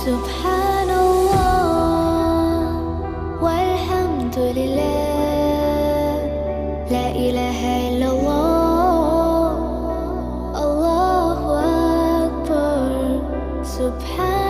سبحان الله والحمد لله، لا إله إلا الله، الله أكبر. سبحان